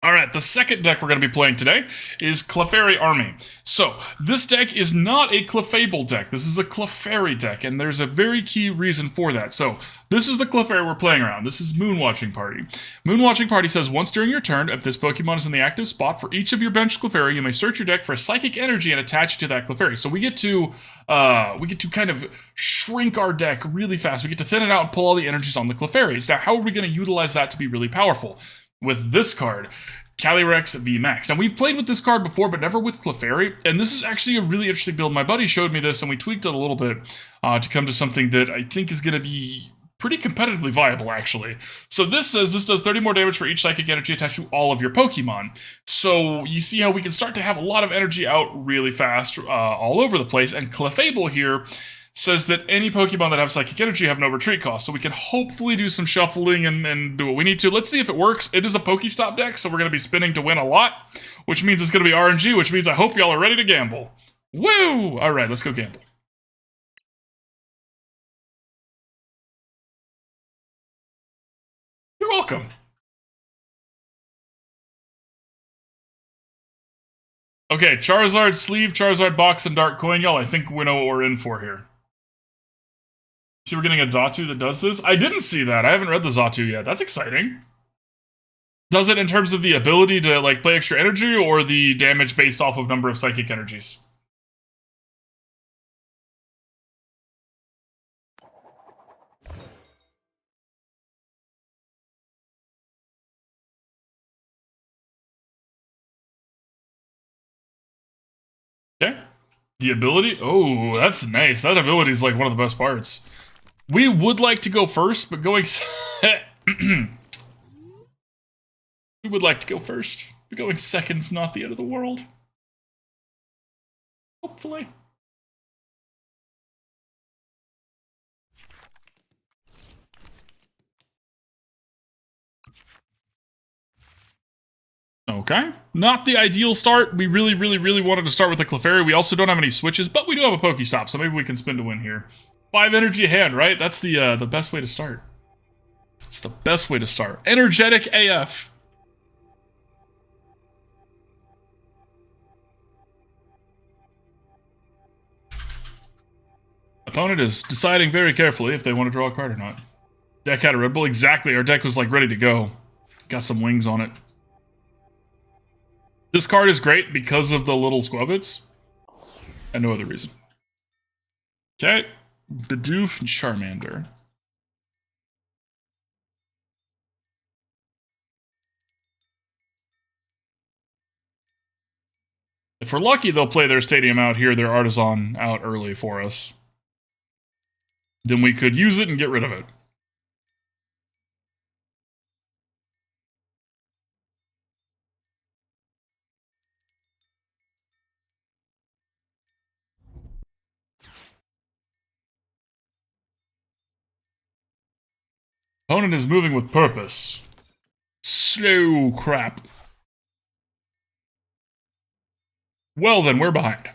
Alright, the second deck we're going to be playing today is Clefairy Army. So, this deck is not a Clefable deck, this is a Clefairy deck, and there's a very key reason for that. So, this is the Clefairy we're playing around. This is Moonwatching Party. Moonwatching Party says, once during your turn, if this Pokemon is in the active spot, for each of your bench Clefairy, you may search your deck for Psychic Energy and attach it to that Clefairy. So we get to kind of shrink our deck really fast. We get to thin it out and pull all the energies on the Clefairies. Now, how are we going to utilize that to be really powerful? With this card, Calyrex VMAX. Now, we've played with this card before, but never with Clefairy, and this is actually a really interesting build. My buddy showed me this, and we tweaked it a little bit to come to something that I think is going to be pretty competitively viable, actually. So this says this does 30 more damage for each Psychic Energy attached to all of your Pokemon. So you see how we can start to have a lot of energy out really fast all over the place, and Clefable here says that any Pokemon that have Psychic Energy have no retreat cost, so we can hopefully do some shuffling and do what we need to. Let's see if it works. It is a PokéStop deck, so we're going to be spinning to win a lot, which means it's going to be RNG, which means I hope y'all are ready to gamble. Woo! Alright, let's go gamble. You're welcome. Okay, Charizard Sleeve, Charizard Box, and Dark Coin. Y'all, I think we know what we're in for here. See, we're getting a Xatu that does this? I didn't see that. I haven't read the Xatu yet. That's exciting. Does it in terms of the ability to, like, play extra energy, or the damage based off of number of Psychic Energies? Okay. The ability? Oh, that's nice. That ability is, like, one of the best parts. We would like to go first, but going... we would like to go first. But going second's not the end of the world. Hopefully. Okay. Not the ideal start. We really wanted to start with the Clefairy. We also don't have any switches, but we do have a Pokestop, so maybe we can spin to win here. 5 energy hand, right? That's the best way to start. It's the best way to start. Energetic AF. Opponent is deciding very carefully if they want to draw a card or not. Deck had a Red Bull. Exactly. Our deck was like ready to go. Got some wings on it. This card is great because of the little Squabits. And no other reason. Okay. Bidoof and Charmander. If we're lucky, they'll play their Stadium out here, their Artisan out early for us. Then we could use it and get rid of it. Opponent is moving with purpose. Slow crap. Well then, we're behind.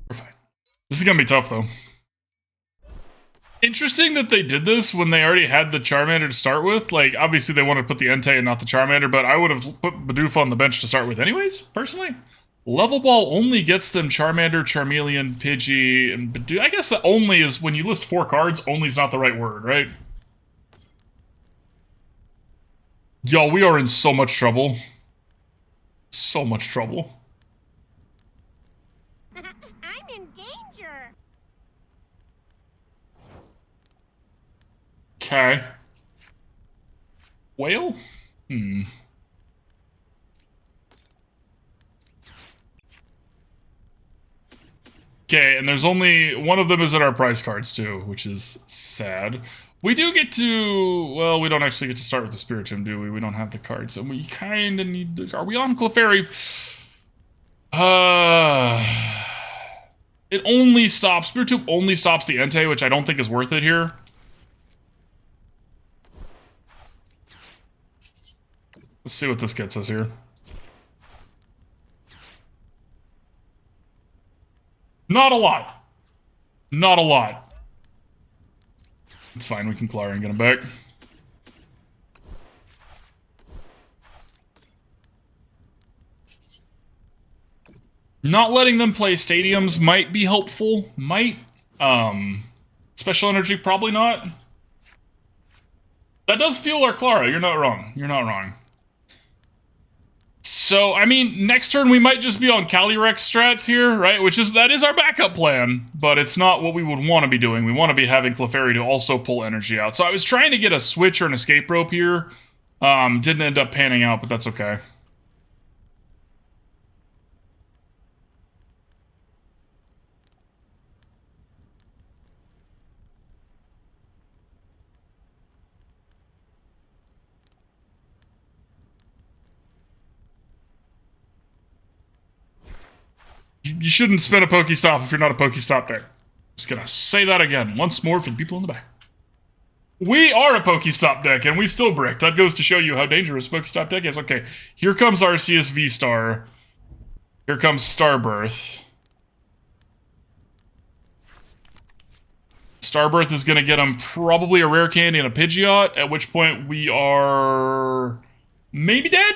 We're fine. This is gonna be tough, though. Interesting that they did this when they already had the Charmander to start with. Like, obviously they wanted to put the Entei and not the Charmander, but I would have put Bidoof on the bench to start with anyways, personally. Level Ball only gets them Charmander, Charmeleon, Pidgey, and Bidoof. I guess the only is, when you list 4 cards, only is not the right word, right? Yo, we are in so much trouble. So much trouble. I'm in danger. Okay. Whale? Okay, and there's only one of them is in our prize cards too, which is sad. We do get to, well, we don't actually get to start with the Spiritomb, do we? We don't have the cards, and we kind of need the, are we on Clefairy? It only stops, Spiritomb only stops the Entei, which I don't think is worth it here. Let's see what this gets us here. Not a lot. Not a lot. It's fine, we can Klara and get him back. Not letting them play stadiums might be helpful. Might. Special energy, probably not. That does fuel our Klara. You're not wrong. You're not wrong. So, I mean, next turn we might just be on Calyrex strats here, right? That is our backup plan, but it's not what we would want to be doing. We want to be having Clefairy to also pull energy out. So I was trying to get a switch or an escape rope here. Didn't end up panning out, but that's okay. You shouldn't spin a PokéStop if you're not a PokéStop deck. Just gonna say that again once more for the people in the back. We are a PokéStop deck, and we still brick. That goes to show you how dangerous PokéStop deck is. Okay, here comes Arceus V-Star. Here comes Starbirth. Starbirth is gonna get him probably a rare candy and a Pidgeot, at which point we are maybe dead?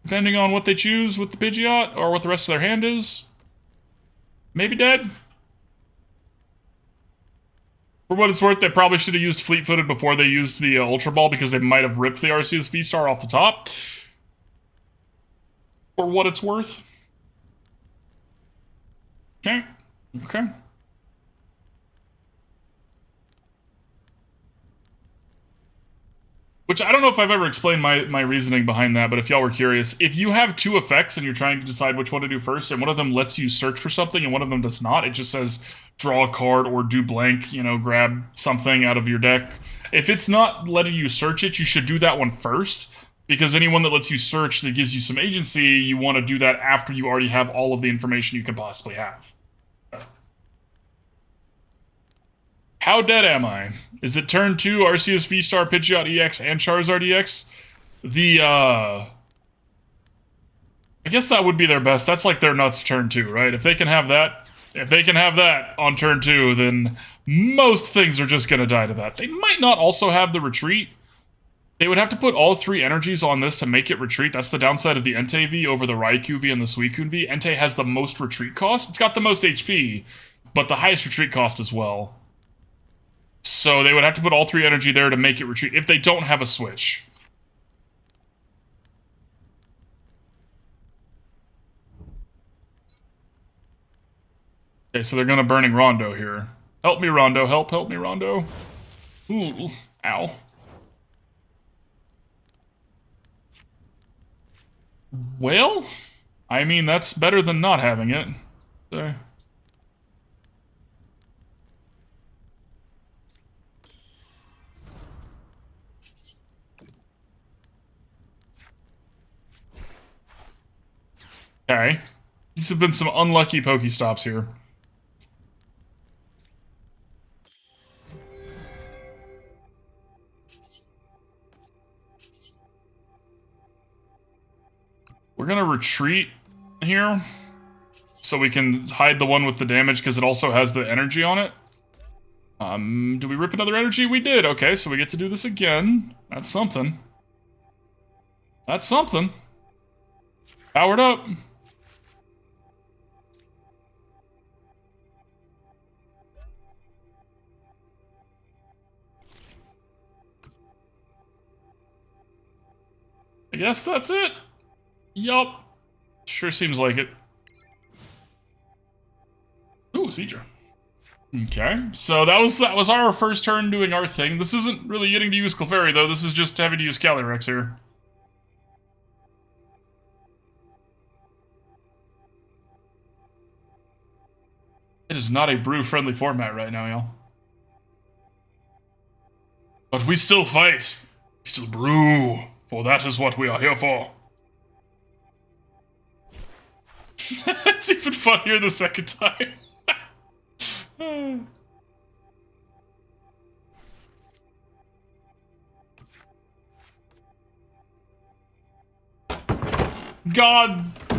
Depending on what they choose with the Pidgeot, or what the rest of their hand is. Maybe dead. For what it's worth, they probably should have used Fleet-Footed before they used the Ultra Ball, because they might have ripped the Arceus V-Star off the top. For what it's worth. Okay. Okay. Which, I don't know if I've ever explained my reasoning behind that, but if y'all were curious, if you have two effects and you're trying to decide which one to do first, and one of them lets you search for something and one of them does not, it just says draw a card or do blank, you know, grab something out of your deck. If it's not letting you search it, you should do that one first, because anyone that lets you search that gives you some agency, you want to do that after you already have all of the information you can possibly have. How dead am I? Is it turn 2, Arceus V-Star, Pidgeot EX, and Charizard EX? I guess that would be their best. That's like their nuts turn 2, right? If they can have that on turn 2, then most things are just gonna die to that. They might not also have the retreat. They would have to put all 3 energies on this to make it retreat. That's the downside of the Entei V over the Raikou V and the Suicune V. Entei has the most retreat cost. It's got the most HP, but the highest retreat cost as well. So they would have to put all 3 energy there to make it retreat if they don't have a switch. Okay, so they're gonna Burning Rondo here. Help me, Rondo. Help me, Rondo. Ooh, ow. Well, I mean, that's better than not having it. So... Okay. These have been some unlucky Pokestops here. We're gonna retreat here, so we can hide the one with the damage, because it also has the energy on it. Do we rip another energy? We did. Okay, so we get to do this again. That's something. That's something. Powered up. I guess that's it. Yup. Sure seems like it. Ooh, Seadra. Okay, so that was our first turn doing our thing. This isn't really getting to use Clefairy, though. This is just having to use Calyrex here. It is not a brew-friendly format right now, y'all. But we still fight. We still brew. For that is what we are here for. It's even funnier the second time.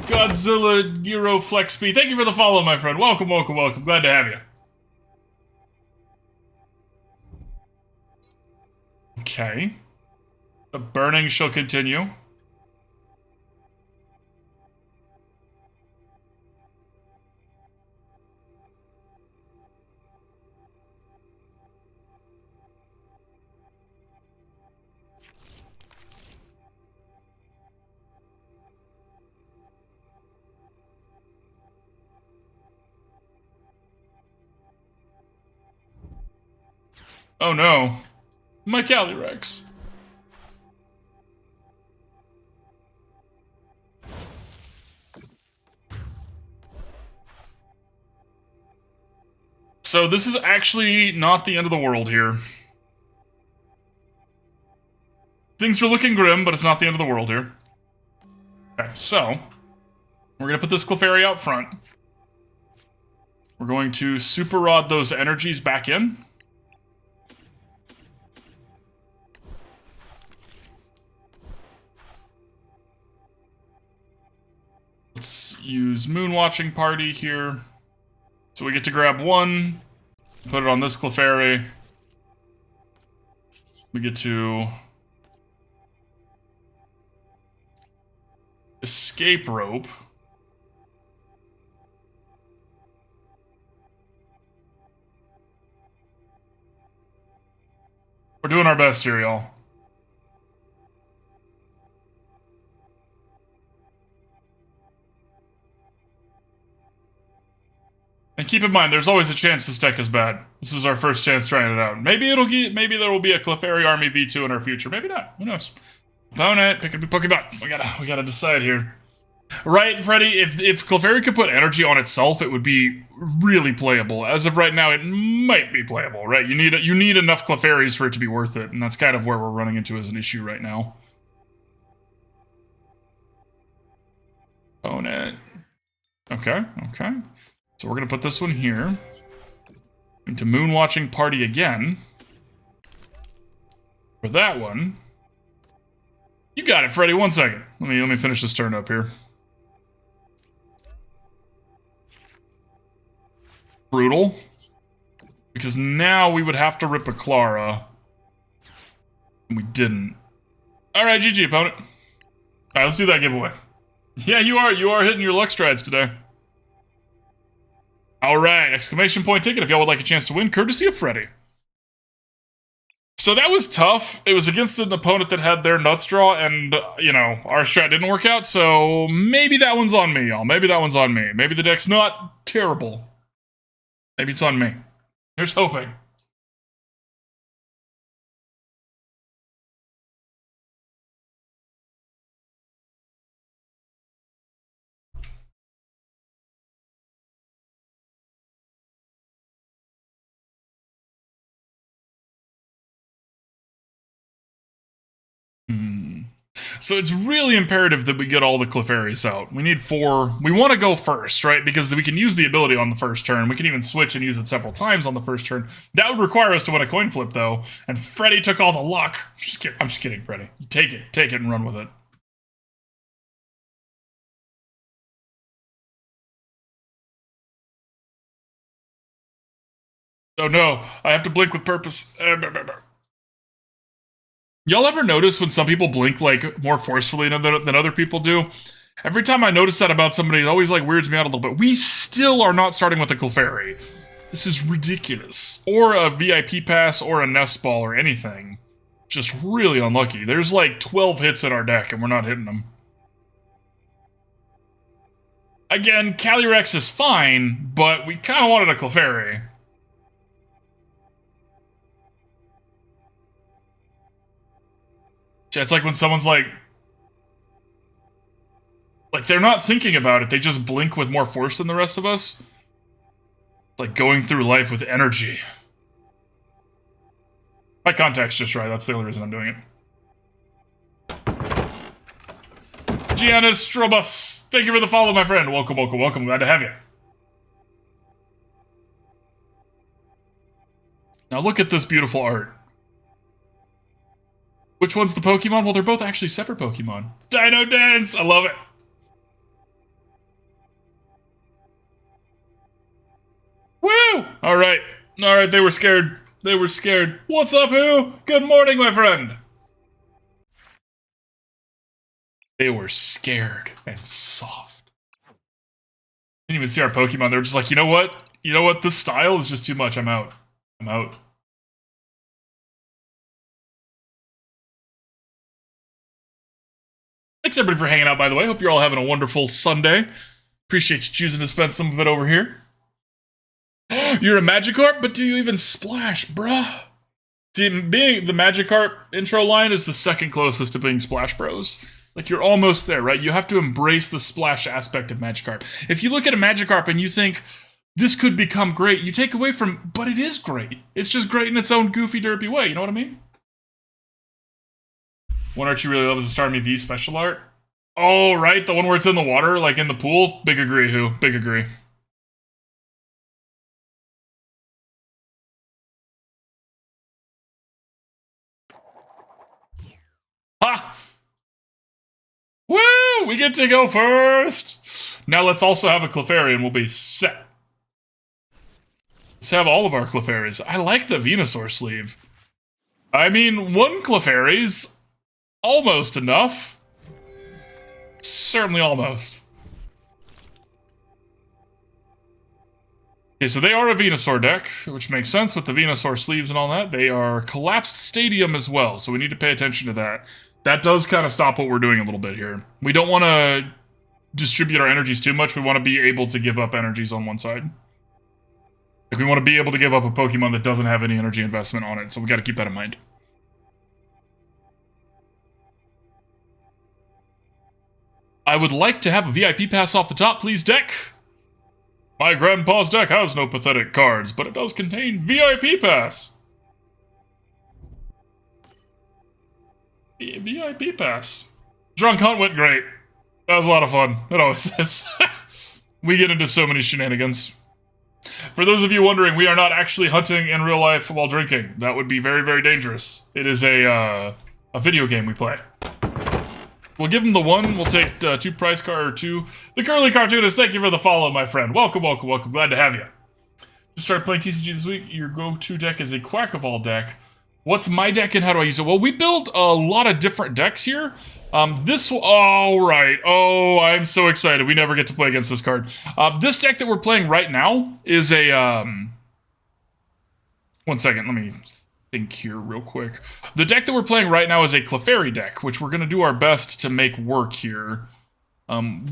Godzilla Euro Flex P. Thank you for the follow, my friend. Welcome, welcome, welcome. Glad to have you. Okay. The burning shall continue. Oh no. My Calyrex. So this is actually not the end of the world here. Things are looking grim, but it's not the end of the world here. Okay, so we're gonna put this Clefairy out front. We're going to Super Rod those energies back in. Let's use Moon Watching Party here. So we get to grab one, put it on this Clefairy. We get to Escape Rope. We're doing our best here, y'all. And keep in mind, there's always a chance this deck is bad. This is our first chance trying it out. Maybe maybe there will be a Clefairy Army V2 in our future. Maybe not. Who knows? Opponent, pick a Pokemon. We gotta decide here. Right, Freddy? If Clefairy could put energy on itself, it would be really playable. As of right now, it might be playable, right? You need enough Clefairies for it to be worth it, and that's kind of where we're running into as an issue right now. Opponent. Okay. So we're gonna put this one here. Into Moon Watching Party again. For that one. You got it, Freddy. 1 second. Let me finish this turn up here. Brutal. Because now we would have to rip a Klara. And we didn't. Alright, GG, opponent. Alright, let's do that giveaway. Yeah, you are hitting your luck strides today. Alright, exclamation point ticket if y'all would like a chance to win, courtesy of Freddy. So that was tough. It was against an opponent that had their nuts draw, and, you know, our strat didn't work out, so maybe that one's on me, y'all. Maybe that one's on me. Maybe the deck's not terrible. Maybe it's on me. Here's hoping. So it's really imperative that we get all the Clefairies out. We need 4. We want to go first, right? Because we can use the ability on the first turn. We can even switch and use it several times on the first turn. That would require us to win a coin flip, though. And Freddy took all the luck. I'm just kidding, Freddy. Take it and run with it. Oh no, I have to blink with purpose. Y'all ever notice when some people blink, like, more forcefully than other people do? Every time I notice that about somebody, it always, like, weirds me out a little bit. We still are not starting with a Clefairy. This is ridiculous. Or a VIP Pass, or a Nest Ball, or anything. Just really unlucky. There's, like, 12 hits in our deck, and we're not hitting them. Again, Calyrex is fine, but we kind of wanted a Clefairy. It's like when someone's like, they're not thinking about it, they just blink with more force than the rest of us. It's like going through life with energy. My contact's just right, that's the only reason I'm doing it. Giannis Strobus, thank you for the follow, my friend. Welcome, glad to have you. Now look at this beautiful art. Which one's the Pokemon? Well, they're both actually separate Pokemon. Dino Dance! I love it! Woo! Alright, they were scared. What's up, who? Good morning, my friend! They were scared and soft. Didn't even see our Pokemon. They were just like, you know what? This style is just too much. I'm out. Thanks everybody for hanging out, by the way. Hope you're all having a wonderful Sunday. Appreciate you choosing to spend some of it over here. You're a Magikarp, but do you even splash, bruh? See, being the Magikarp intro line is the second closest to being Splash Bros. Like, you're almost there, right? You have to embrace the splash aspect of Magikarp. If you look at a Magikarp and you think, this could become great, you take away from, but it is great. It's just great in its own goofy, derpy way, you know what I mean? One art you really love is the Starmie V special art. Oh, right, the one where it's in the water, like in the pool. Big agree, who? Big agree. Ha! Woo! We get to go first! Now let's also have a Clefairy and we'll be set. Let's have all of our Clefairies. I like the Venusaur sleeve. I mean, one Clefairy's almost enough. Certainly almost. Okay, so they are a Venusaur deck, which makes sense with the Venusaur sleeves and all that. They are Collapsed Stadium as well, so we need to pay attention to that. That does kind of stop what we're doing a little bit here. We don't want to distribute our energies too much. We want to be able to give up energies on one side. Like, we want to be able to give up a Pokemon that doesn't have any energy investment on it, so we got to keep that in mind. I would like to have a VIP pass off the top, please, deck. My grandpa's deck has no pathetic cards, but it does contain VIP pass. VIP pass. Drunk Hunt went great. That was a lot of fun. It always is. We get into so many shenanigans. For those of you wondering, we are not actually hunting in real life while drinking. That would be very, very dangerous. It is a video game we play. We'll give him the one. We'll take two prize card or two. The Curly Cartoonist, thank you for the follow, my friend. Welcome, welcome, welcome. Glad to have you. Just started playing TCG this week. Your go-to deck is a Quackable deck. What's my deck and how do I use it? Well, we built a lot of different decks here. Oh, right. Oh, I'm so excited. We never get to play against this card. This deck that we're playing right now is a, 1 second, let me think here real quick. The deck that we're playing right now is a Clefairy deck, which we're going to do our best to make work here.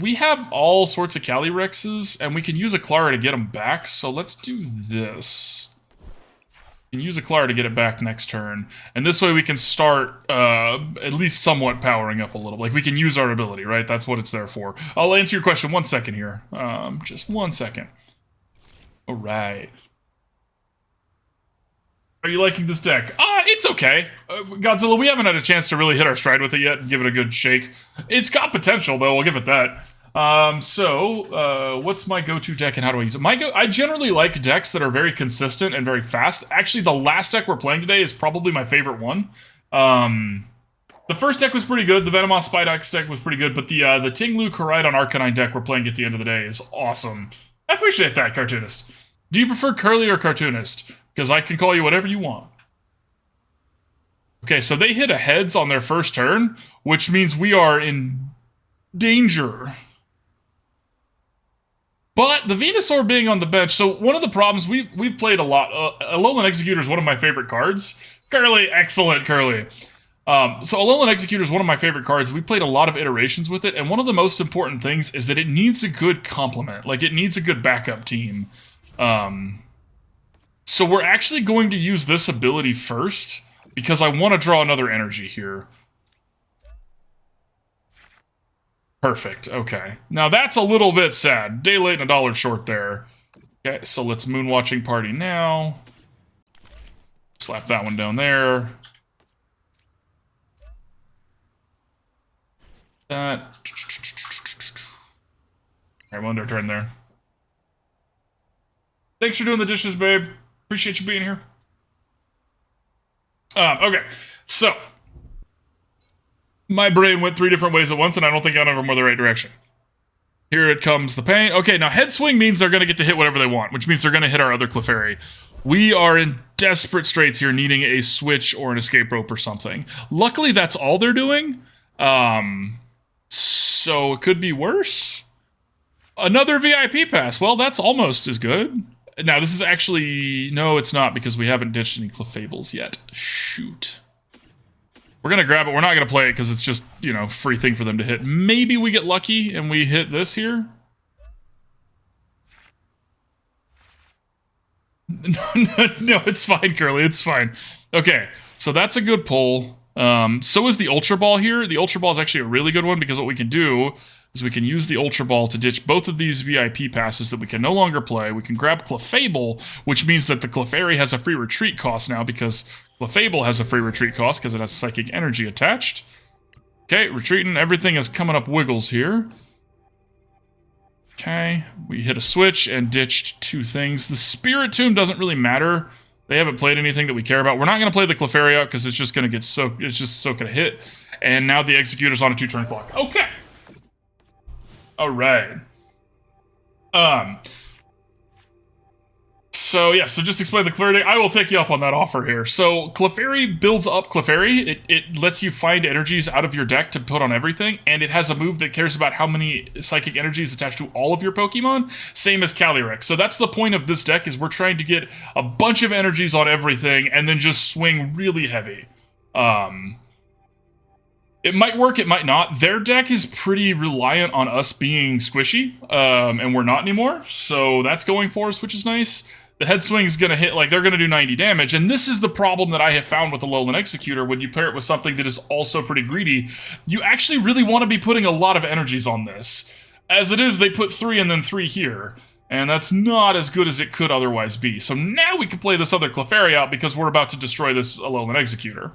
We have all sorts of Calyrexes, and we can use a Klara to get them back, so let's do this. We can use a Klara to get it back next turn, and this way we can start at least somewhat powering up a little. Like, we can use our ability, right? That's what it's there for. I'll answer your question 1 second here. Just 1 second. All right. Are you liking this deck? It's okay. Godzilla, we haven't had a chance to really hit our stride with it yet and give it a good shake. It's got potential, though. We'll give it that. What's my go-to deck and how do I use it? I generally like decks that are very consistent and very fast. Actually, the last deck we're playing today is probably my favorite one. The first deck was pretty good. The Venomoth Spidex deck was pretty good, but the Tinglu Koraidon Arcanine deck we're playing at the end of the day is awesome. I appreciate that, Cartoonist. Do you prefer Curly or Cartoonist? Because I can call you whatever you want. Okay, so they hit a heads on their first turn, which means we are in danger. But the Venusaur being on the bench, so one of the problems, we've played a lot. Alolan Executor is one of my favorite cards. Curly, excellent, Curly. So Alolan Executor is one of my favorite cards. We played a lot of iterations with it, and one of the most important things is that it needs a good complement. Like, it needs a good backup team. So we're actually going to use this ability first, because I want to draw another energy here. Perfect, okay. Now that's a little bit sad. Day late and a dollar short there. Okay, so let's Moonwatching Party now. Slap that one down there. That. Alright, we'll end our turn there. Thanks for doing the dishes, babe. Appreciate you being here. Okay, so my brain went 3 different ways at once, and I don't think none of them were the right direction. Here it comes the pain. Okay, now head swing means they're going to get to hit whatever they want, which means they're going to hit our other Clefairy. We are in desperate straits here, needing a switch or an escape rope or something. Luckily, that's all they're doing. So it could be worse. Another VIP pass. Well, that's almost as good. Now, this is actually... No, it's not, because we haven't ditched any Clefables yet. Shoot. We're going to grab it. We're not going to play it, because it's just, you know, free thing for them to hit. Maybe we get lucky, and we hit this here. No, it's fine, Curly. It's fine. Okay, so that's a good pull. So is the Ultra Ball here. The Ultra Ball is actually a really good one because what we can do is we can use the Ultra Ball to ditch both of these VIP passes that we can no longer play. We can grab Clefable, which means that the Clefairy has a free retreat cost now because Clefable has a free retreat cost because it has Psychic Energy attached. Okay, retreating. Everything is coming up wiggles here. Okay, we hit a switch and ditched 2 things. The Spiritomb doesn't really matter. They haven't played anything that we care about. We're not going to play the Clefairy out because it's just going to get soaked. It's just so going to hit. And now the Executor's on a 2-turn clock. Okay. All right. So yeah, so just explain the Clefairy. I will take you up on that offer here. So Clefairy builds up Clefairy. It lets you find energies out of your deck to put on everything, and it has a move that cares about how many psychic energies attached to all of your Pokemon, same as Calyrex. So that's the point of this deck, is we're trying to get a bunch of energies on everything and then just swing really heavy. It might work, it might not. Their deck is pretty reliant on us being squishy, and we're not anymore, so that's going for us, which is nice. The head swing is going to hit, like, they're going to do 90 damage, and this is the problem that I have found with the Alolan Executor. When you pair it with something that is also pretty greedy, you actually really want to be putting a lot of energies on this. As it is, they put 3 and then 3 here, and that's not as good as it could otherwise be. So now we can play this other Clefairy out because we're about to destroy this Alolan Executor.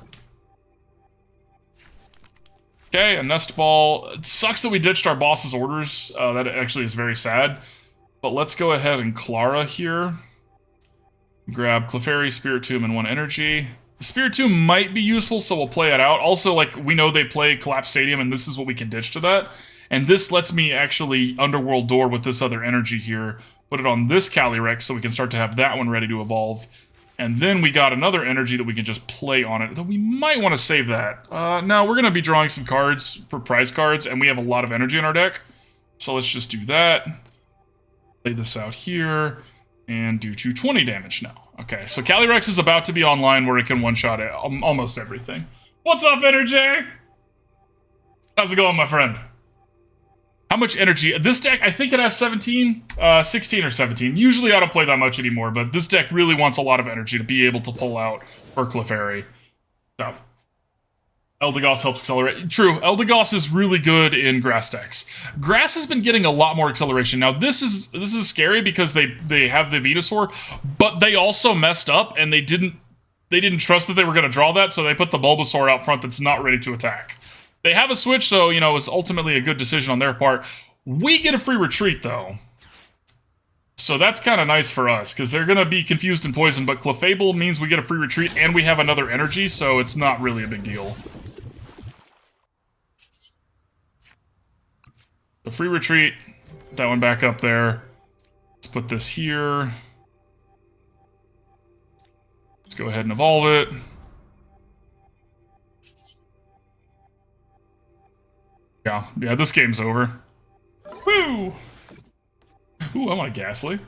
Okay, a Nest Ball. It sucks that we ditched our boss's orders. That actually is very sad. But let's go ahead and Klara here. Grab Clefairy, Spiritomb, and 1 energy. The Spiritomb might be useful, so we'll play it out. Also, like, we know they play Collapse Stadium, and this is what we can ditch to that. And this lets me actually Underworld Door with this other energy here. Put it on this Calyrex so we can start to have that one ready to evolve. And then we got another energy that we can just play on it. Though we might want to save that. No, we're going to be drawing some cards for prize cards, and we have a lot of energy in our deck. So let's just do that. Play this out here. And do 220 damage now. Okay, so Calyrex is about to be online where it can one-shot almost everything. What's up, Energy? How's it going, my friend? How much energy? This deck, I think it has 16 or 17. Usually I don't play that much anymore, but this deck really wants a lot of energy to be able to pull out for Clefairy. So, Eldegoss helps accelerate. True, Eldegoss is really good in grass decks. Grass has been getting a lot more acceleration. Now, this is scary because they have the Venusaur, but they also messed up and they didn't trust that they were going to draw that, so they put the Bulbasaur out front that's not ready to attack. They have a switch, so, you know, it was ultimately a good decision on their part. We get a free retreat, though. So that's kind of nice for us, because they're going to be confused and poisoned, but Clefable means we get a free retreat, and we have another energy, so it's not really a big deal. The free retreat, that one back up there. Let's put this here. Let's go ahead and evolve it. Yeah, this game's over. Woo! Ooh, I want a Ghastly.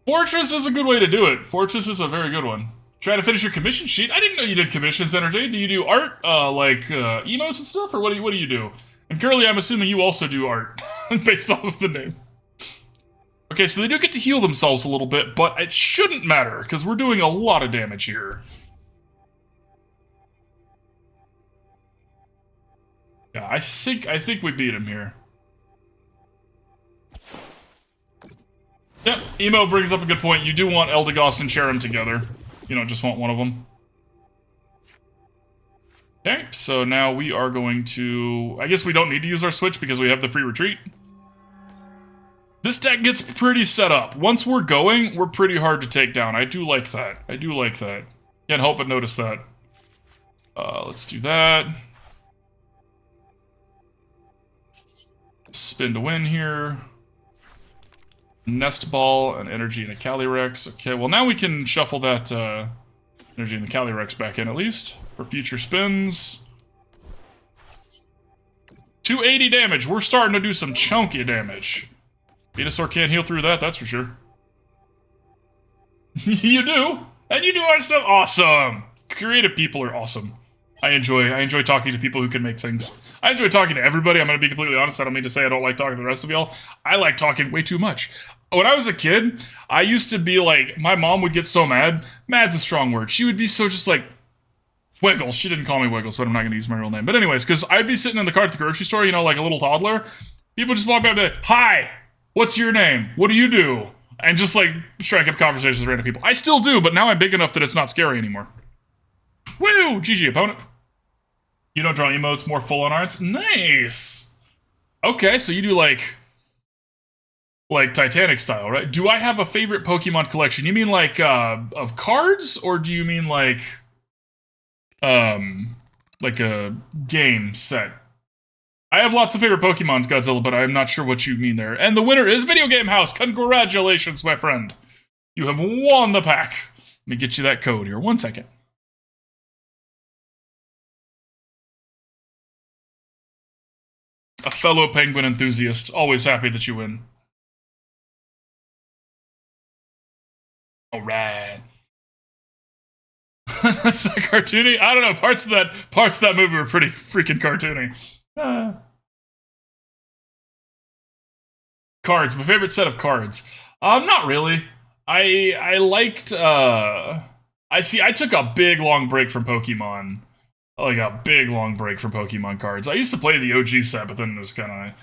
Fortress is a good way to do it. Fortress is a very good one. Try to finish your commission sheet? I didn't know you did commissions, Energy. Do you do art, like emotes and stuff, or what do you do? And Curly, I'm assuming you also do art, based off of the name. Okay, so they do get to heal themselves a little bit, but it shouldn't matter, because we're doing a lot of damage here. Yeah, I think we beat him here. Yep, Emo brings up a good point. You do want Eldegoss and Cherim together. You don't just want one of them. Okay, so now we are going to... I guess we don't need to use our switch because we have the free retreat. This deck gets pretty set up. Once we're going, we're pretty hard to take down. I do like that. I do like that. Can't help but notice that. Let's do that. Spin to win here. Nest Ball, an energy, and a Calyrex. Okay, well now we can shuffle that energy and the Calyrex back in at least for future spins. 280 damage. We're starting to do some chunky damage. Venusaur can't heal through that, that's for sure. You do? And you do art stuff? Awesome! Creative people are awesome. I enjoy talking to people who can make things. I enjoy talking to everybody. I'm going to be completely honest. I don't mean to say I don't like talking to the rest of y'all. I like talking way too much. when I was a kid, I used to be like, my mom would get so mad. Mad's a strong word. She would be so just like, Wiggles. She didn't call me Wiggles, but I'm not going to use my real name. But anyways, because I'd be sitting in the car at the grocery store, you know, like a little toddler. People just walk by and be like, hi, what's your name? What do you do? And just like strike up conversations with random people. I still do, but now I'm big enough that it's not scary anymore. Woo! GG, opponent. You don't draw emotes, more full-on arts? Nice! Okay, so you do like Titanic style, right? Do I have a favorite Pokemon collection? You mean like, of cards? Or do you mean like a game set? I have lots of favorite Pokemons, Godzilla, but I'm not sure what you mean there. And the winner is Video Game House. Congratulations, my friend. You have won the pack. Let me get you that code here. 1 second. A fellow penguin enthusiast. Always happy that you win. Alright. That's not cartoony? I don't know. Parts of that movie were pretty freaking cartoony. Cards. My favorite set of cards. Not really. I liked, I took a big long break from Pokemon. Like a big long break from Pokemon cards. I used to play the OG set, but then it was kind of...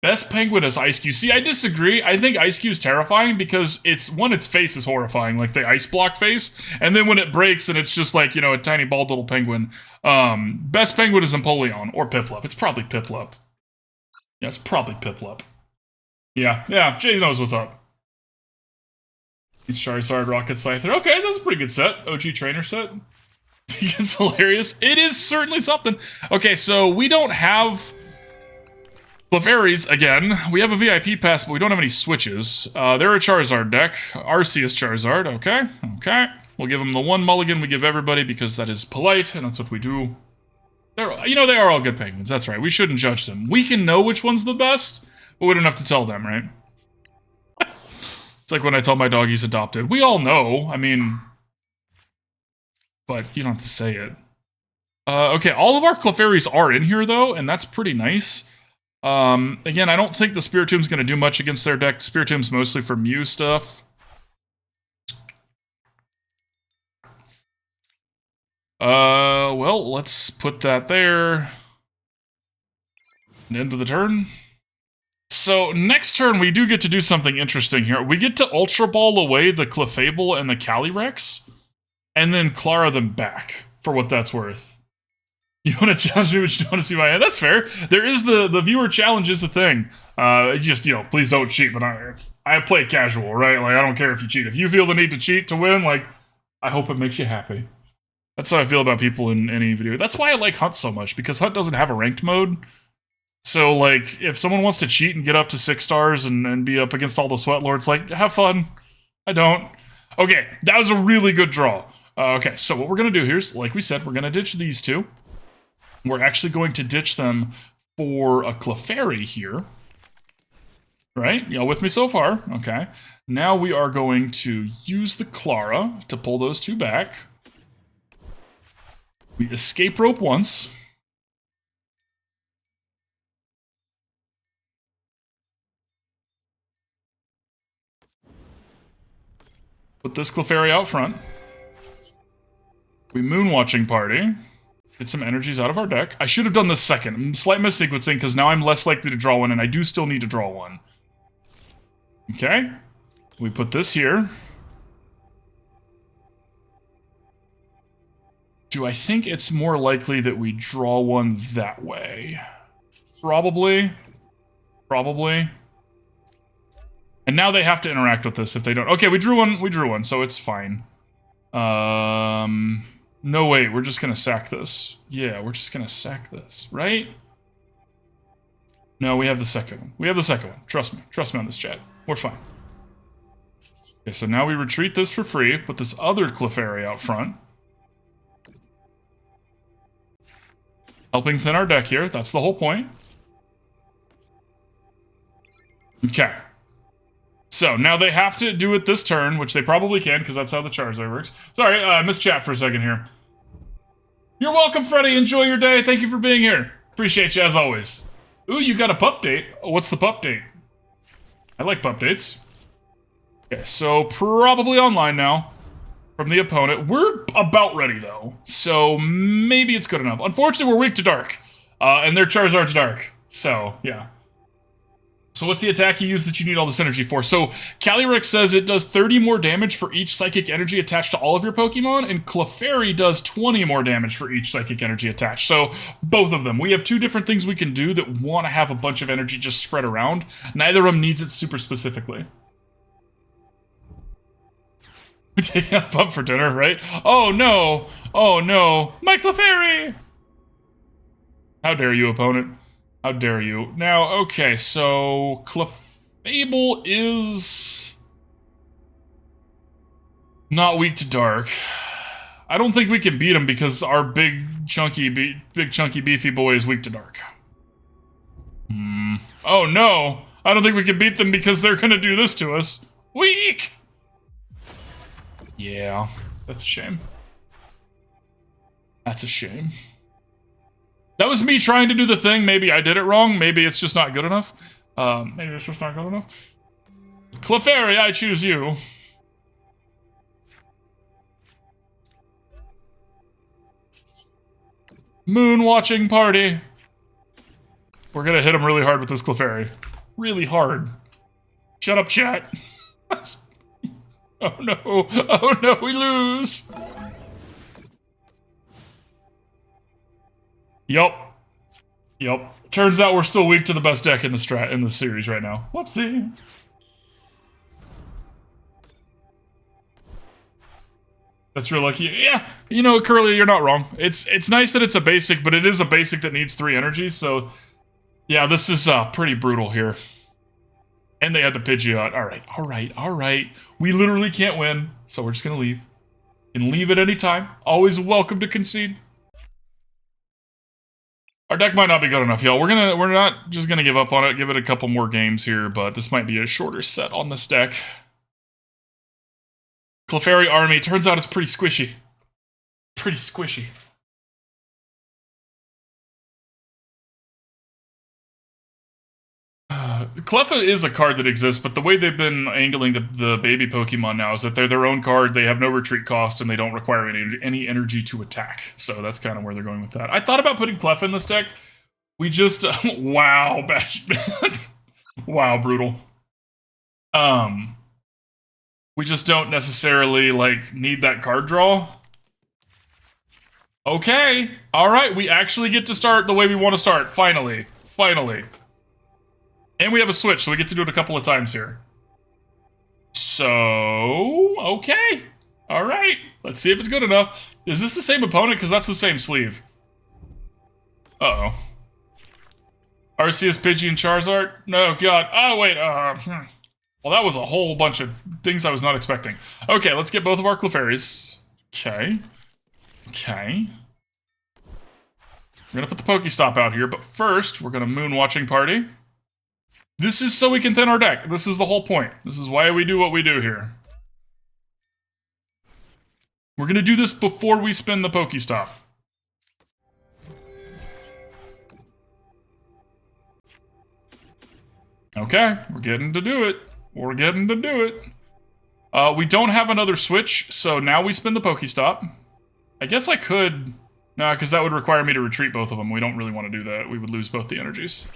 Best penguin is Ice Cube. See, I disagree. I think Ice Cube's terrifying because its face is horrifying, like the ice block face, and then when it breaks, then it's just like, you know, a tiny bald little penguin. Best penguin is Empoleon, or Piplup. It's probably Piplup. Yeah, it's probably Piplup. Yeah, Jay knows what's up. Charizard, Rocket Scyther. Okay, that's a pretty good set. OG trainer set. It's hilarious. It is certainly something. Okay, so we don't have Clefairies again. We have a VIP pass, but we don't have any switches. They're a Charizard deck. Arceus Charizard. Okay. We'll give them the one mulligan we give everybody because that is polite, and that's what we do. They are all good penguins. That's right. We shouldn't judge them. We can know which one's the best, but we don't have to tell them, right? It's like when I tell my dog he's adopted. We all know. I mean... But you don't have to say it. Okay, all of our Clefairies are in here, though, and that's pretty nice. Again, I don't think the Spiritomb's going to do much against their deck. Spiritomb's mostly for Mew stuff. Well, let's put that there. End of the turn. So, next turn, we do get to do something interesting here. We get to Ultra Ball away the Clefable and the Calyrex, and then Klara them back, for what that's worth. You want to challenge me, but you don't want to see my hand? That's fair. There is the viewer challenge is a thing. Just, please don't cheat, but I play casual, right? Like, I don't care if you cheat. If you feel the need to cheat to win, like, I hope it makes you happy. That's how I feel about people in any video. That's why I like Hunt so much, because Hunt doesn't have a ranked mode. So, like, if someone wants to cheat and get up to 6 stars and be up against all the Sweat Lords, like, have fun. I don't. Okay, that was a really good draw. Okay, so what we're going to do here is, like we said, we're going to ditch these two. We're actually going to ditch them for a Clefairy here. Right? Y'all with me so far? Okay. Now we are going to use the Klara to pull those two back. We escape rope once. Put this Clefairy out front. We Moonwatching Party. Get some energies out of our deck. I should have done this second. Slight missequencing, because now I'm less likely to draw one, and I do still need to draw one. Okay. We put this here. Do I think it's more likely that we draw one that way? Probably. And now they have to interact with this if they don't. Okay, we drew one, so it's fine. No, wait, we're just gonna sack this. Yeah, we're just gonna sack this, right? No, we have the second one. Trust me on this, chat. We're fine. Okay, so now we retreat this for free, put this other Clefairy out front. Helping thin our deck here, that's the whole point. Okay. So, now they have to do it this turn, which they probably can, because that's how the Charizard works. Sorry, I missed chat for a second here. You're welcome, Freddy. Enjoy your day. Thank you for being here. Appreciate you, as always. Ooh, you got a pup date. What's the pup date? I like pup dates. Okay, so probably online now from the opponent. We're about ready, though, so maybe it's good enough. Unfortunately, we're weak to dark, and their Charizard's dark, so, yeah. So what's the attack you use that you need all this energy for? So Calyrex says it does 30 more damage for each psychic energy attached to all of your Pokemon, and Clefairy does 20 more damage for each psychic energy attached. So both of them. We have two different things we can do that want to have a bunch of energy just spread around. Neither of them needs it super specifically. We're taking a pub for dinner, right? Oh no! Oh no! My Clefairy! How dare you, opponent? How dare you? Now, okay, so Clefable is not weak to dark. I don't think we can beat him because our big chunky beefy boy is weak to dark. Oh no! I don't think we can beat them because they're gonna do this to us. Weak! Yeah, that's a shame. That's a shame. That was me trying to do the thing. Maybe I did it wrong. Maybe it's just not good enough. Maybe it's just not good enough. Clefairy, I choose you. Moon watching party. We're gonna hit him really hard with this Clefairy. Really hard. Shut up, chat. Oh no. Oh no, we lose. Yup. Yup. Turns out we're still weak to the best deck in the series right now. Whoopsie. That's real lucky. Yeah, you know, Curly, you're not wrong. It's nice that it's a basic, but it is a basic that needs 3 energies, so yeah, this is pretty brutal here. And they had the Pidgeot. Alright. We literally can't win, so we're just gonna leave. You can leave at any time. Always welcome to concede. Our deck might not be good enough, y'all. We're not just gonna give up on it, give it a couple more games here, but this might be a shorter set on this deck. Clefairy Army, turns out it's pretty squishy. Pretty squishy. Cleffa is a card that exists, but the way they've been angling the baby Pokemon now is that they're their own card, they have no retreat cost, and they don't require any energy to attack. So that's kind of where they're going with that. I thought about putting Cleffa in this deck. We just... wow, wow, brutal. We just don't necessarily, like, need that card draw. Okay. Alright, we actually get to start the way we want to start. Finally. Finally. And we have a Switch, so we get to do it a couple of times here. So, okay. Alright. Let's see if it's good enough. Is this the same opponent? Because that's the same sleeve. Uh-oh. Arceus, Pidgey, and Charizard? No, God. Oh, wait. Well, that was a whole bunch of things I was not expecting. Okay, let's get both of our Clefairies. Okay. Okay. We're gonna put the PokéStop out here, but first, we're gonna Moon Watching Party. This is so we can thin our deck. This is the whole point. This is why we do what we do here. We're gonna do this before we spin the PokéStop. Okay, we're getting to do it. We're getting to do it. We don't have another Switch, so now we spin the PokéStop. I guess I could... No, because that would require me to retreat both of them. We don't really want to do that. We would lose both the energies.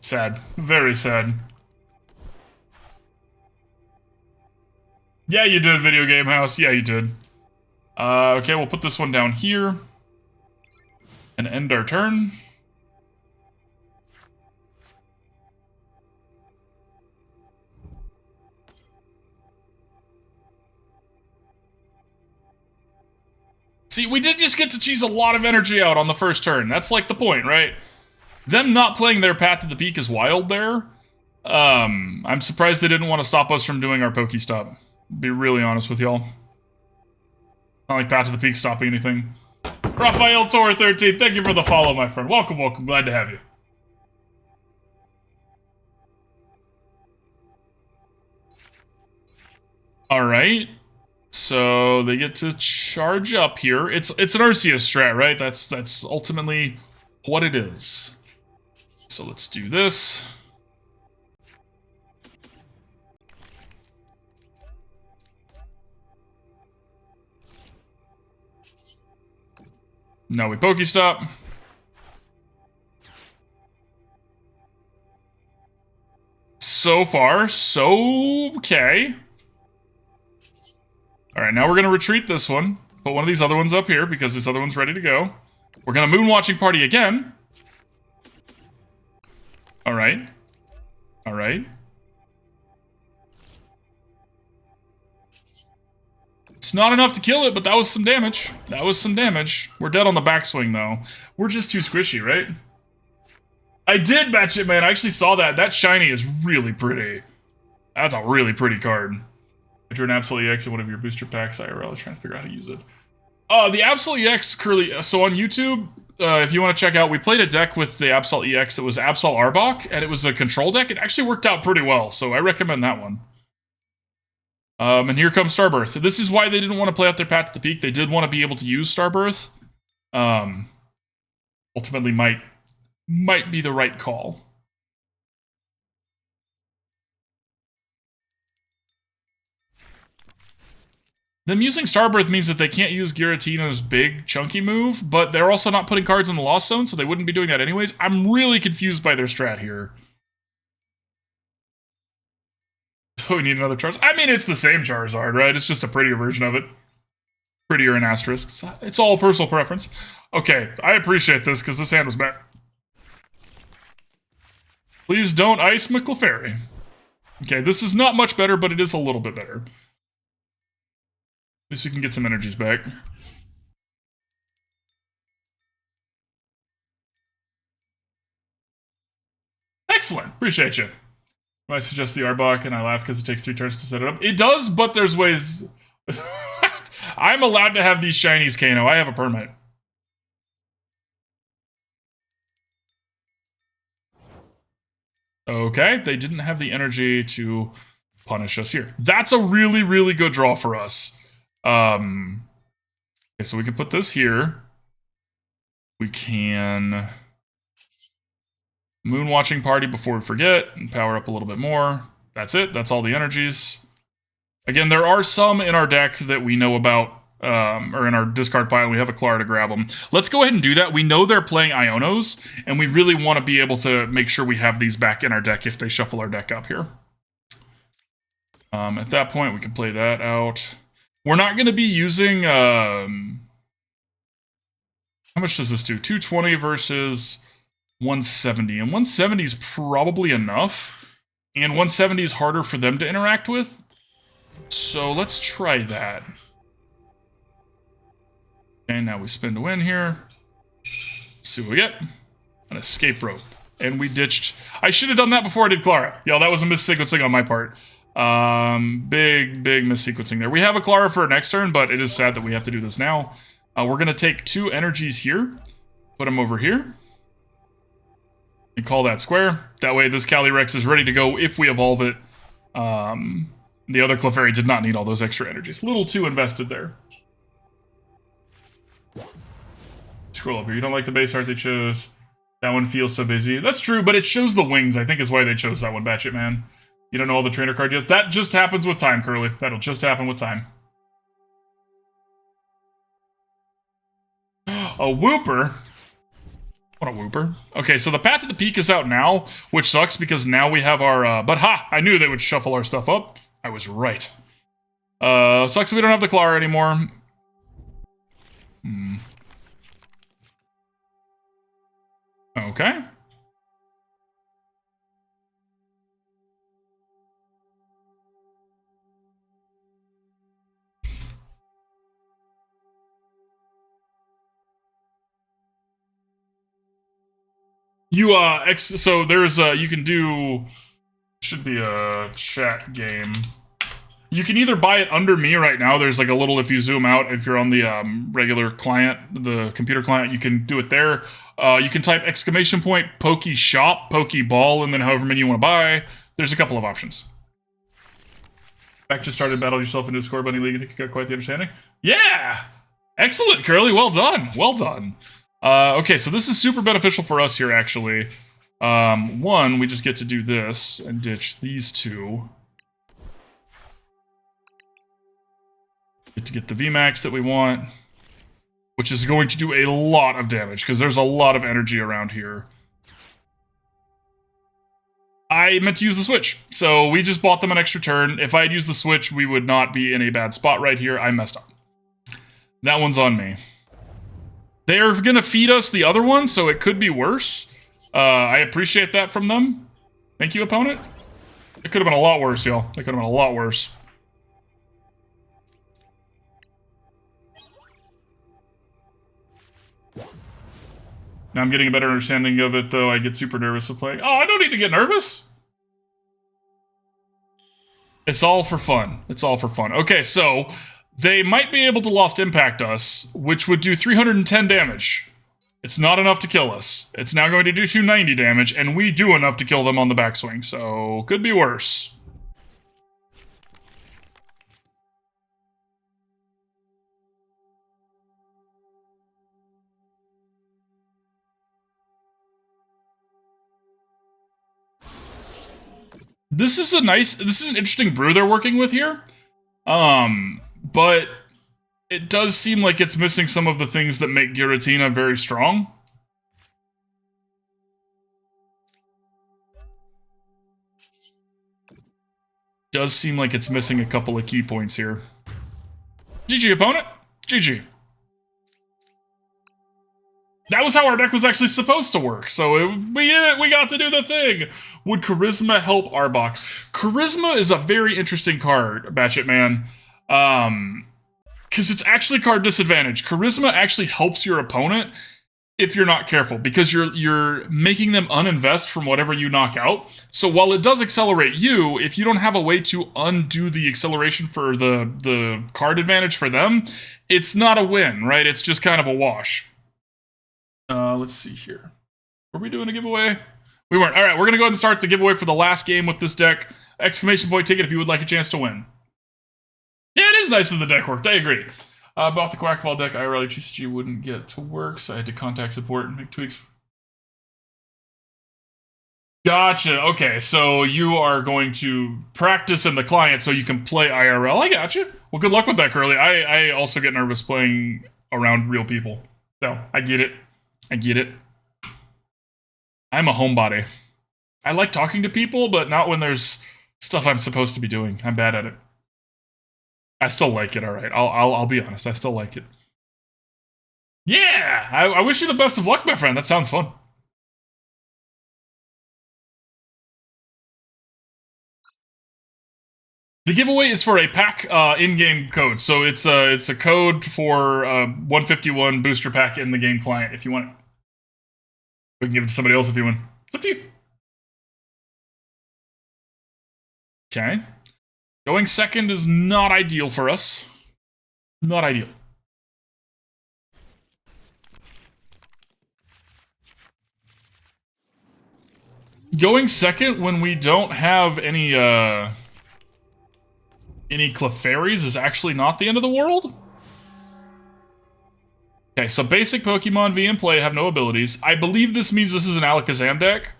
Sad. Very sad. Yeah, you did, Video Game House. Yeah, you did. Okay, we'll put this one down here. And end our turn. See, we did just get to cheese a lot of energy out on the first turn. That's like the point, right? Them not playing their Path to the Peak is wild there. I'm surprised they didn't want to stop us from doing our PokéStop. Be really honest with y'all. Not like Path to the Peak stopping anything. Raphael Tor 13, thank you for the follow, my friend. Welcome, welcome. Glad to have you. Alright. So they get to charge up here. It's an Arceus strat, right? That's ultimately what it is. So let's do this. Now we PokéStop. So far, so okay. Alright, now we're going to retreat this one. Put one of these other ones up here because this other one's ready to go. We're going to moon watching party again. Alright. Alright. It's not enough to kill it, but that was some damage. That was some damage. We're dead on the backswing, though. We're just too squishy, right? I did match it, man. I actually saw that. That shiny is really pretty. That's a really pretty card. I drew an Absolute EX in one of your booster packs IRL. I was trying to figure out how to use it. The Absolute EX curly. So on YouTube, if you want to check out, we played a deck with the Absolute EX that was Absol Arbok, and it was a control deck. It actually worked out pretty well, so I recommend that one. And here comes Starbirth. This is why they didn't want to play out their Path to the Peak. They did want to be able to use Starbirth. Ultimately might be the right call. Them using Starbirth means that they can't use Giratina's big, chunky move, but they're also not putting cards in the Lost Zone, so they wouldn't be doing that anyways. I'm really confused by their strat here. Oh, we need another Charizard. I mean, it's the same Charizard, right? It's just a prettier version of it. Prettier in asterisks. It's all personal preference. Okay, I appreciate this, because this hand was bad. Please don't ice my Clefairy. Okay, this is not much better, but it is a little bit better. At least we can get some energies back. Excellent. Appreciate you. I suggest the Arbok, and I laugh because it takes 3 turns to set it up. It does, but there's ways... I'm allowed to have these shinies, Kano. I have a permit. Okay, they didn't have the energy to punish us here. That's a really, really good draw for us. Okay, so we can put this here. We can... Moon watching party before we forget, and power up a little bit more. That's it. That's all the energies. Again, there are some in our deck that we know about, or in our discard pile. We have a Klara to grab them. Let's go ahead and do that. We know they're playing Ionos, and we really want to be able to make sure we have these back in our deck if they shuffle our deck up here. At that point, we can play that out. We're not going to be using... how much does this do? 220 versus... 170, and 170 is probably enough, and 170 is harder for them to interact with, so let's try that. Okay, now we spin to win here. See what we get. An escape rope. And we ditched... I should have done that before I did Klara. Yo, that was a missequencing on my part. Big missequencing there. We have a Klara for our next turn, but it is sad that we have to do this now. We're going to take 2 energies here, put them over here. And call that square. That way this Calyrex is ready to go if we evolve it. The other Clefairy did not need all those extra energies. A little too invested there. Scroll up here. You don't like the base art they chose. That one feels so busy. That's true, but it shows the wings, I think is why they chose that one, Batshit Man. You don't know all the trainer cards yet? That just happens with time, Curly. That'll just happen with time. A Wooper? What a Wooper. Okay, so the Path to the Peak is out now, which sucks because now we have our... but ha! I knew they would shuffle our stuff up. I was right. Sucks we don't have the Klara anymore. Okay. You, so there's, you can do, should be a chat game. You can either buy it under me right now. There's like a little, if you zoom out, if you're on the regular client, the computer client, you can do it there. You can type !PokéShop, Pokeball, and then however many you want to buy. There's a couple of options. Back just started battle yourself into a score bunny league. I think you got quite the understanding. Yeah! Excellent, Curly. Well done. Well done. Okay, so this is super beneficial for us here, actually. One, we just get to do this and ditch these two. Get to get the VMAX that we want, which is going to do a lot of damage, because there's a lot of energy around here. I meant to use the Switch, so we just bought them an extra turn. If I had used the Switch, we would not be in a bad spot right here. I messed up. That one's on me. They're gonna feed us the other one, so it could be worse. I appreciate that from them. Thank you, opponent. It could have been a lot worse, y'all. It could have been a lot worse. Now I'm getting a better understanding of it, though. I get super nervous with playing. Oh, I don't need to get nervous. It's all for fun. It's all for fun. Okay, so they might be able to Lost Impact us, which would do 310 damage. It's not enough to kill us. It's now going to do 290 damage, and we do enough to kill them on the backswing, so could be worse. This is an interesting brew they're working with here. But it does seem like it's missing some of the things that make Giratina very strong. Does seem like it's missing a couple of key points here. GG, opponent. GG. That was how our deck was actually supposed to work, so we did it, we got to do the thing! Would Charisma help Arbok? Charisma is a very interesting card, Batchet Man. Because it's actually card disadvantage. Charisma actually helps your opponent if you're not careful, because you're making them uninvest from whatever you knock out. So while it does accelerate you, if you don't have a way to undo the acceleration for the card advantage for them, it's not a win, right? It's just kind of a wash. Let's see here. Were we doing a giveaway? We weren't. All right, we're going to go ahead and start the giveaway for the last game with this deck. Exclamation point ticket if you would like a chance to win. Yeah, it is nice that the deck worked. I agree. Bought the Quackball deck. IRL TCG wouldn't get to work, so I had to contact support and make tweaks. Gotcha. Okay, so you are going to practice in the client so you can play IRL. I gotcha. Well, good luck with that, Curly. I also get nervous playing around real people. So, I get it. I get it. I'm a homebody. I like talking to people, but not when there's stuff I'm supposed to be doing. I'm bad at it. I still like it, alright. I'll be honest, I still like it. Yeah! I wish you the best of luck, my friend. That sounds fun. The giveaway is for a pack in-game code. So it's a code for 151 booster pack in the game client if you want it. We can give it to somebody else if you want. It's up to you. Okay. Going second is not ideal for us. Not ideal. Going second when we don't have any Clefairies is actually not the end of the world. Okay, so basic Pokemon V in play have no abilities. I believe this means this is an Alakazam deck.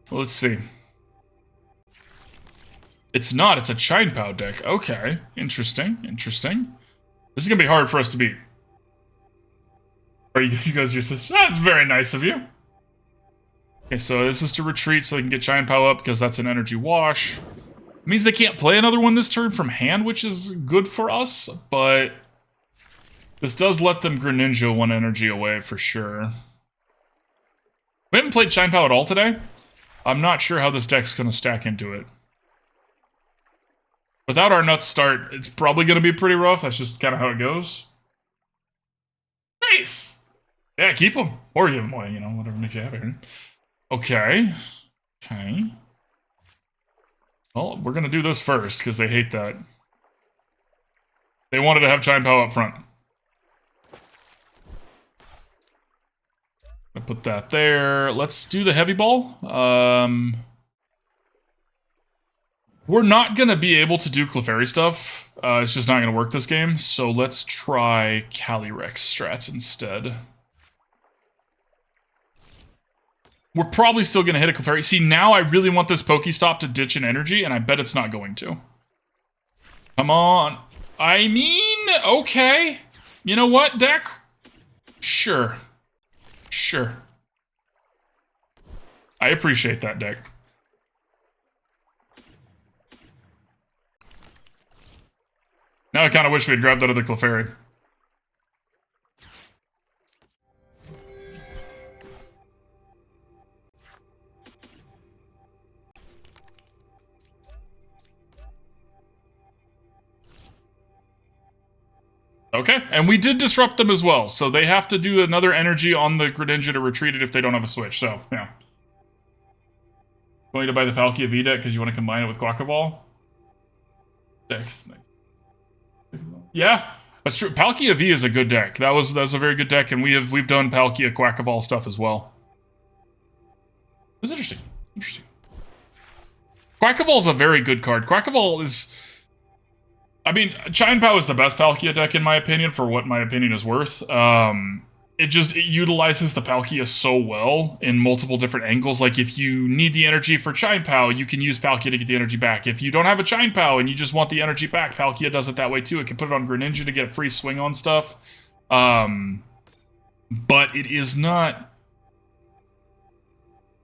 Let's see. It's not, it's a Chine-Pow deck. Okay, interesting, interesting. This is gonna be hard for us to beat. Are you guys your sister? That's very nice of you. Okay, so this is to retreat so they can get Chine-Pow up because that's an energy wash. It means they can't play another one this turn from hand, which is good for us, but this does let them Greninja one energy away for sure. We haven't played Chine-Pow at all today. I'm not sure how this deck's gonna stack into it. Without our nuts start, it's probably gonna be pretty rough. That's just kind of how it goes. Nice! Yeah, keep them. Or give them away, you know, whatever makes you happy. Okay. Okay. Well, we're gonna do this first, because they hate that. They wanted to have Chine-Pow up front. I put that there. Let's do the heavy ball. We're not gonna be able to do Clefairy stuff. It's just not gonna work this game. So let's try Calyrex strats instead. We're probably still going to hit a Clefairy. See, now I really want this PokéStop to ditch an energy, and I bet it's not going to. Come on. I mean, okay. You know what, deck? Sure. Sure. I appreciate that, deck. Now I kind of wish we had grabbed that other Clefairy. Okay, and we did disrupt them as well, so they have to do another energy on the Greninja to retreat it if they don't have a switch, so, yeah. Going to buy the Palkia V deck because you want to combine it with Quackaball? Nice. Yeah, that's true. Palkia V is a good deck. That's a very good deck, and we've done Palkia Quackaball stuff as well. It was interesting. Interesting. Quackaball's a very good card. Quackaball is... I mean, Chine-Pow is the best Palkia deck in my opinion, for what my opinion is worth. It utilizes the Palkia so well in multiple different angles. Like, if you need the energy for Chine-Pow, you can use Palkia to get the energy back. If you don't have a Chine-Pow and you just want the energy back, Palkia does it that way too. It can put it on Greninja to get a free swing on stuff. But it is not...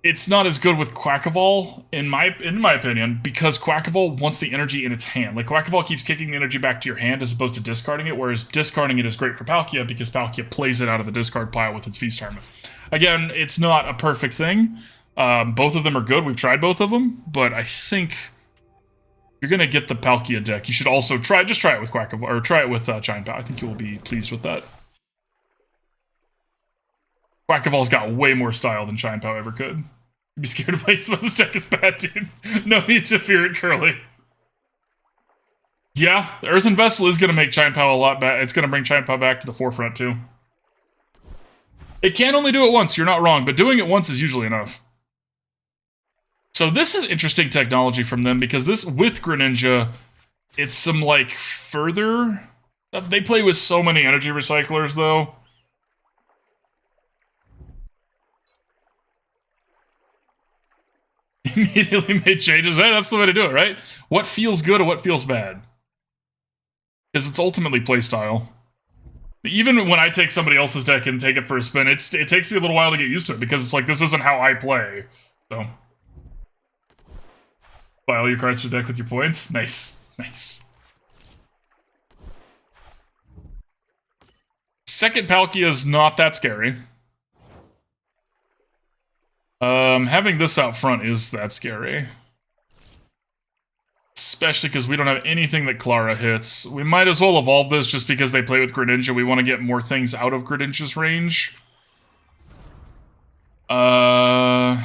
It's not as good with Quackaball, in my opinion, because Quackaball wants the energy in its hand. Like, Quackaball keeps kicking the energy back to your hand as opposed to discarding it, whereas discarding it is great for Palkia because Palkia plays it out of the discard pile with its Feast Tournament. Again, it's not a perfect thing. Both of them are good. We've tried both of them, but I think if you're going to get the Palkia deck, you should also try it with Quackaball, or try it with Chine-Pow. I think you will be pleased with that. Quackaball's got way more style than Chine-Pow ever could. You'd be scared to play this, but this deck is bad, dude. No need to fear it, Curly. Yeah, the Earthen Vessel is going to make Chine-Pow a lot better. It's going to bring Chine-Pow back to the forefront, too. It can only do it once, you're not wrong, but doing it once is usually enough. So this is interesting technology from them, because this, with Greninja, it's some, like, further stuff. They play with so many energy recyclers, though. Immediately made changes. Hey, that's the way to do it, right? What feels good or what feels bad? Because it's ultimately playstyle. Even when I take somebody else's deck and take it for a spin, it takes me a little while to get used to it, because it's like, this isn't how I play. So. Buy all your cards for deck with your points. Nice. Nice. Second Palkia is not that scary. Having this out front is that scary. Especially because we don't have anything that Klara hits. We might as well evolve this just because they play with Greninja. We want to get more things out of Greninja's range. How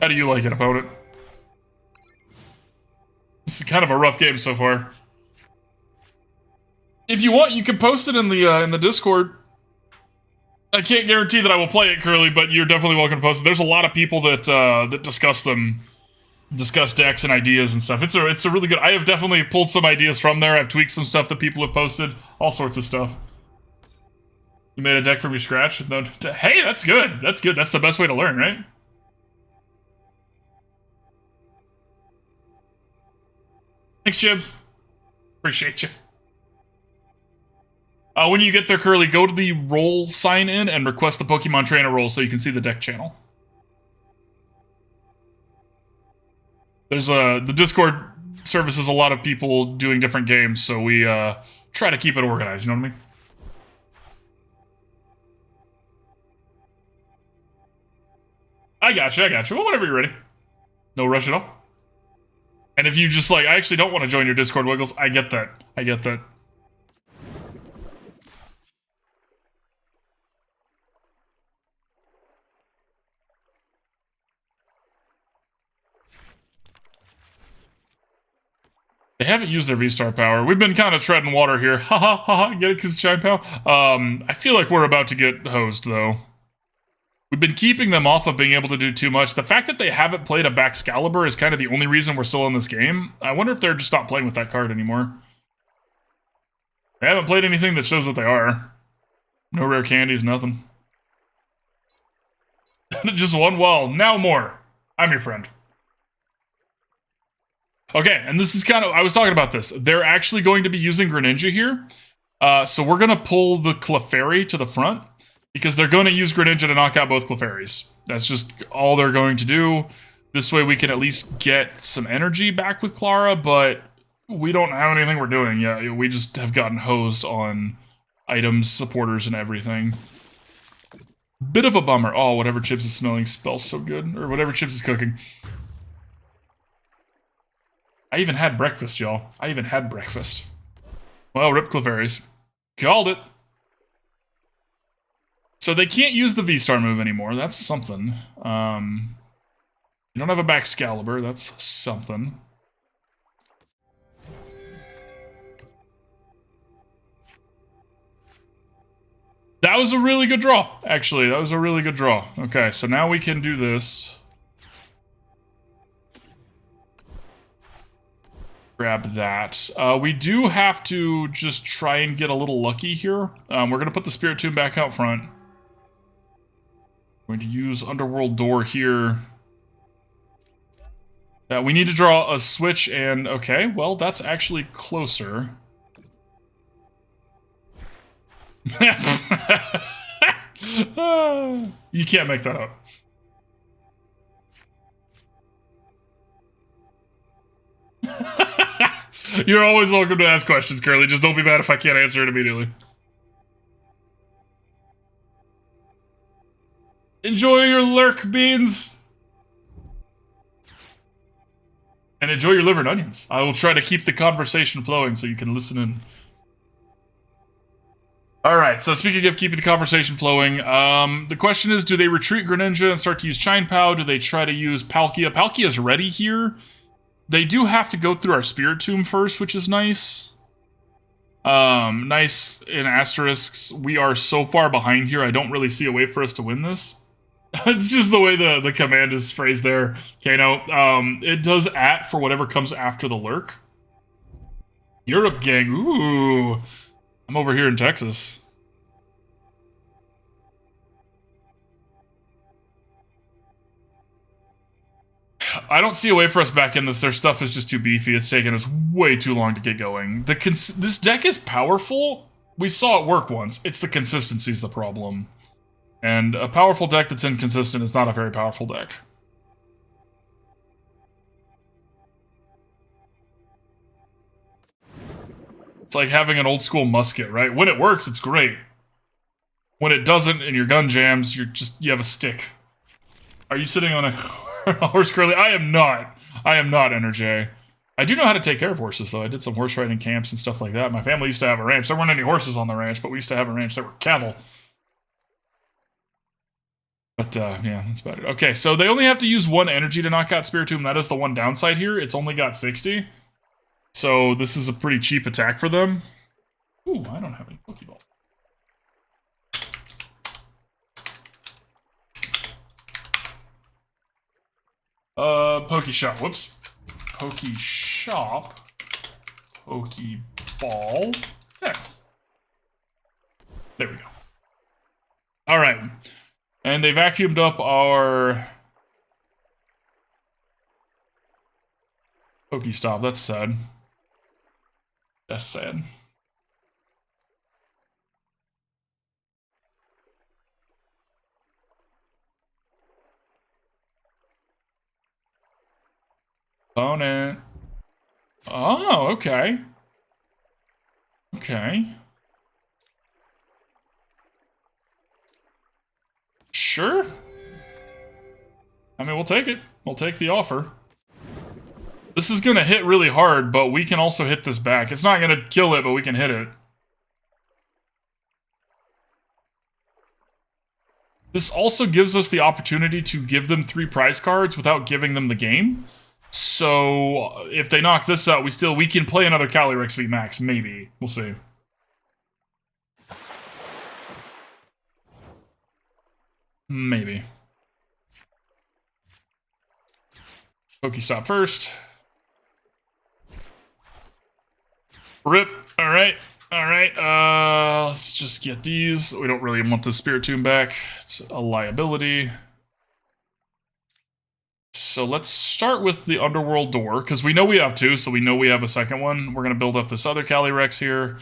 do you like it, opponent? This is kind of a rough game so far. If you want, you can post it in the Discord. I can't guarantee that I will play it, Curly, but you're definitely welcome to post it. There's a lot of people that that discuss decks and ideas and stuff. It's a really good. I have definitely pulled some ideas from there. I've tweaked some stuff that people have posted. All sorts of stuff. You made a deck from your scratch with no. Hey, that's good. That's good. That's the best way to learn, right? Thanks, Jibs. Appreciate you. When you get there, Curly, go to the role sign-in and request the Pokemon Trainer role so you can see the deck channel. There's the Discord services a lot of people doing different games, so we try to keep it organized, you know what I mean? I got you. Well, whenever you're ready. No rush at all. And if you just like, I actually don't want to join your Discord, Wiggles, I get that. I get that. They haven't used their V-Star power. We've been kind of treading water here. Ha ha ha ha, get it because Chine-Pow? I feel like we're about to get hosed, though. We've been keeping them off of being able to do too much. The fact that they haven't played a Baxcalibur is kind of the only reason we're still in this game. I wonder if they're just not playing with that card anymore. They haven't played anything that shows that they are. No rare candies, nothing. Just one wall, now more. I'm your friend. Okay, and this is kind of, I was talking about this. They're actually going to be using Greninja here. So we're going to pull the Clefairy to the front, because they're going to use Greninja to knock out both Clefairies. That's just all they're going to do. This way we can at least get some energy back with Klara, but we don't have anything we're doing yet. We just have gotten hosed on items, supporters, and everything. Bit of a bummer. Oh, whatever Chips is smelling smells so good. Or whatever Chips is cooking. I even had breakfast, y'all. I even had breakfast. Well, rip Clefairies. Called it. So they can't use the V-Star move anymore. That's something. You don't have a Baxcalibur. That's something. That was a really good draw, actually. That was a really good draw. Okay, so now we can do this. Grab that. We do have to just try and get a little lucky here. We're going to put the Spiritomb back out front. Going to use Underworld Door here. We need to draw a switch and... Okay, well, that's actually closer. You can't make that up. You're always welcome to ask questions, Curly. Just don't be mad if I can't answer it immediately. Enjoy your lurk, Beans! And enjoy your liver and onions. I will try to keep the conversation flowing so you can listen in. Alright, so speaking of keeping the conversation flowing, the question is, do they retreat Greninja and start to use Chine Pow? Do they try to use Palkia? Palkia's ready here. They do have to go through our Spiritomb first, which is nice. Nice in asterisks. We are so far behind here, I don't really see a way for us to win this. It's just the way the command is phrased there, Kano. It does @ for whatever comes after the lurk. Europe gang, ooh. I'm over here in Texas. I don't see a way for us back in this. Their stuff is just too beefy. It's taken us way too long to get going. This deck is powerful. We saw it work once. It's the consistency's the problem. And a powerful deck that's inconsistent is not a very powerful deck. It's like having an old school musket, right? When it works, it's great. When it doesn't and your gun jams, you have a stick. Are you sitting on a horse, Curly? I am not. I am not, Energy. I do know how to take care of horses, though. I did some horse riding camps and stuff like that. My family used to have a ranch. There weren't any horses on the ranch, but we used to have a ranch. There were cattle. But, yeah, that's about it. Okay, so they only have to use one energy to knock out Spiritomb. That is the one downside here. It's only got 60. So this is a pretty cheap attack for them. Ooh, I don't have any Pokeball. PokéShop. Whoops. PokéShop. Pokeball. Yeah. There we go. Alright. And they vacuumed up our PokéStop. That's sad. That's sad. Opponent. Oh, okay. Okay. Sure. I mean, we'll take it. We'll take the offer. This is going to hit really hard, but we can also hit this back. It's not going to kill it, but we can hit it. This also gives us the opportunity to give them 3 prize cards without giving them the game. So, if they knock this out, we can play another Calyrex VMAX, maybe. We'll see. Maybe. PokéStop first. Rip. Alright. Alright. Let's just get these. We don't really want the Spiritomb back. It's a liability. So let's start with the Underworld door, because we know we have two, so we know we have a second one. We're going to build up this other Calyrex here.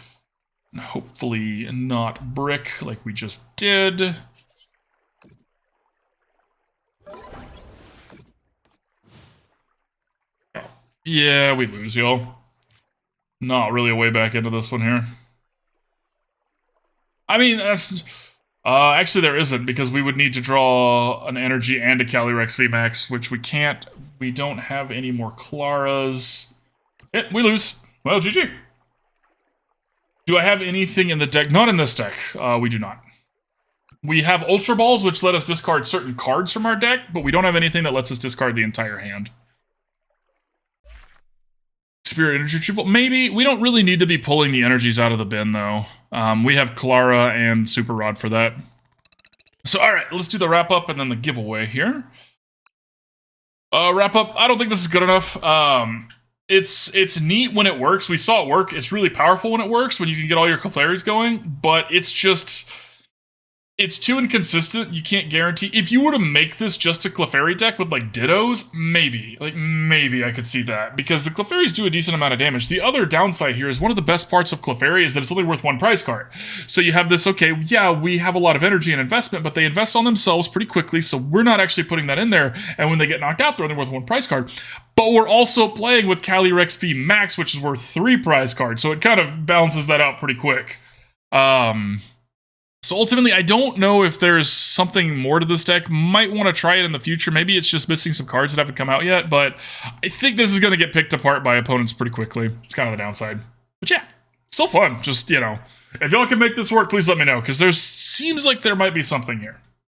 And hopefully not brick like we just did. Yeah, we lose, y'all. Not really a way back into this one here. I mean, that's... actually, there isn't, because we would need to draw an energy and a Calyrex VMAX, which we can't. We don't have any more Klaras. Yeah, we lose. Well, GG. Do I have anything in the deck? Not in this deck. We do not. We have Ultra Balls, which let us discard certain cards from our deck, but we don't have anything that lets us discard the entire hand. Spirit Energy Retrieval. Maybe. We don't really need to be pulling the energies out of the bin, though. We have Klara and Super Rod for that. So, alright, let's do the wrap-up and then the giveaway here. Wrap-up, I don't think this is good enough. It's neat when it works. We saw it work. It's really powerful when it works, when you can get all your Clefairies going, but it's just... It's too inconsistent. You can't guarantee. If you were to make this just a Clefairy deck with, like, Dittos, maybe. Like, maybe I could see that. Because the Clefairies do a decent amount of damage. The other downside here is one of the best parts of Clefairy is that it's only worth one prize card. So you have this, okay, yeah, we have a lot of energy and investment, but they invest on themselves pretty quickly, so we're not actually putting that in there. And when they get knocked out, they're only worth one prize card. But we're also playing with Calyrex VMAX, which is worth 3 prize cards. So it kind of balances that out pretty quick. So ultimately, I don't know if there's something more to this deck. Might want to try it in the future. Maybe it's just missing some cards that haven't come out yet, but I think this is going to get picked apart by opponents pretty quickly. It's kind of the downside. But yeah, still fun. Just, you know, if y'all can make this work, please let me know, because there seems like there might be something here.